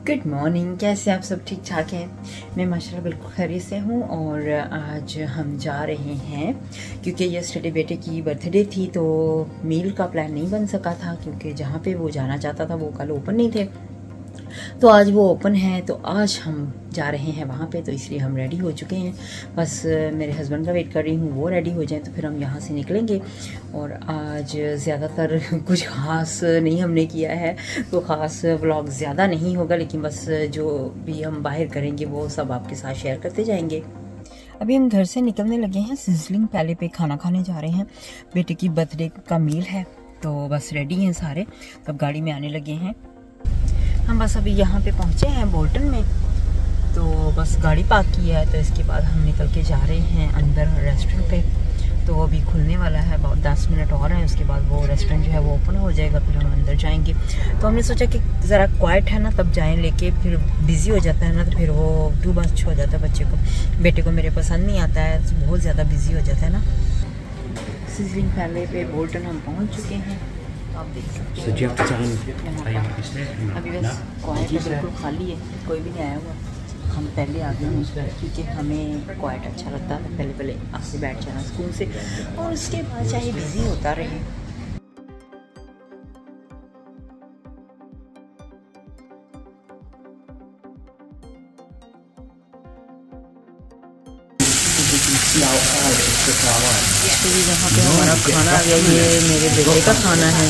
Good morning. कैसे आप सब? ठीक ठाक हैं? मैं माशाल्लाह बिल्कुल खैरियत से हूँ। और आज हम जा रहे हैं क्योंकि यस्टरडे बेटे की बर्थडे थी, तो मील का प्लान नहीं बन सका था क्योंकि जहाँ पे वो जाना चाहता था वो कल ओपन नहीं थे। तो आज वो ओपन है, तो आज हम जा रहे हैं वहाँ पे, तो इसलिए हम रेडी हो चुके हैं। बस मेरे हस्बैंड का वेट कर रही हूँ, वो रेडी हो जाएं तो फिर हम यहाँ से निकलेंगे। और आज ज़्यादातर कुछ ख़ास नहीं हमने किया है, तो ख़ास व्लॉग ज़्यादा नहीं होगा, लेकिन बस जो भी हम बाहर करेंगे वो सब आपके साथ शेयर करते जाएंगे। अभी हम घर से निकलने लगे हैं, सिजलिंग पैले पे खाना खाने जा रहे हैं। बेटे की बर्थडे का मील है, तो बस रेडी हैं सारे, तब गाड़ी में आने लगे हैं। हम बस अभी यहाँ पे पहुँचे हैं बोल्टन में, तो बस गाड़ी पार्क की है, तो इसके बाद हम निकल के जा रहे हैं अंदर रेस्टोरेंट पे। तो वो अभी खुलने वाला है, about 10 मिनट और हैं, उसके बाद वो रेस्टोरेंट जो है वो ओपन हो जाएगा, फिर हम अंदर जाएंगे। तो हमने सोचा कि ज़रा क्वाइट है ना तब जाएं, लेके फिर बिज़ी हो जाता है ना, तो फिर वो टू मच हो जाता है बच्चे को। बेटे को मेरे पसंद नहीं आता है, तो बहुत ज़्यादा बिज़ी हो जाता है ना। सिजलिंग पैले पे बोल्टन हम पहुँच चुके हैं, आप देख सकते हैं। अभी बस क्वाइट बिल्कुल खाली है, कोई भी नहीं आया हुआ। हम पहले आ गए हैं क्योंकि हमें क्वाइट अच्छा लगता है, पहले आके बैठ जाना स्कूल से, और उसके बाद चाहे बिजी होता रहे। तो यहाँ पे हमारा खाना आ गया। ये मेरे बेटे का खाना है,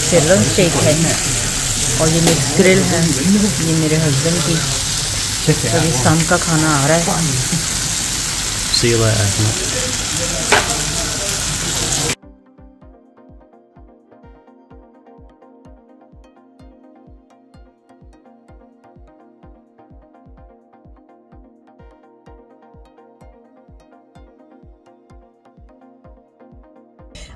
सिरलन स्टेक है, और ये मिक्स ग्रिल है, ये मेरे हस्बैंड की। तो ये शाम का खाना आ रहा है। See you later.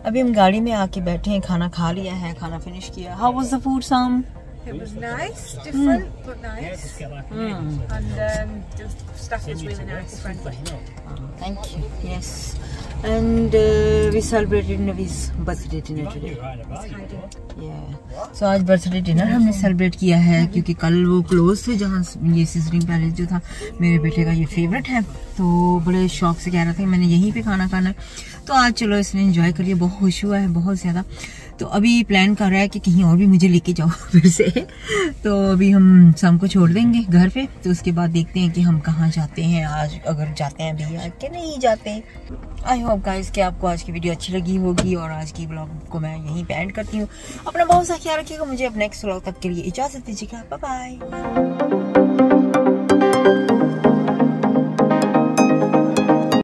अभी हम गाड़ी में आके बैठे हैं, खाना खा लिया है, खाना फिनिश किया। How was the food, Sam? It was nice, different but nice. And the staff was really nice, friendly. Thank you. Yes. And we celebrated Navi's birthday dinner today. Yeah. So आज birthday dinner हमने celebrate किया है क्योंकि कल वो close थे जहाँ ये सिजलिंग पैलेस जो था मेरे बेटे का ये फेवरेट है, तो बड़े शौक से कह रहा था मैंने यहीं पे खाना खाना है। तो आज चलो इसने एंजॉय कर लिया, बहुत खुश हुआ है बहुत ज़्यादा। तो अभी प्लान कर रहा है कि कहीं और भी मुझे लेके जाओ फिर से। तो अभी हम शाम को छोड़ देंगे घर पे, तो उसके बाद देखते हैं कि हम कहाँ जाते हैं आज, अगर जाते हैं भैया कि नहीं जाते। आई होप गाइस कि आपको आज की वीडियो अच्छी लगी होगी, और आज की ब्लॉग को मैं यहीं पे एंड करती हूँ। अपना बहुत सा ख्याल रखिएगा, मुझे अब नेक्स्ट ब्लॉग तक के लिए इजाज़त दीजिएगा। Bye bye.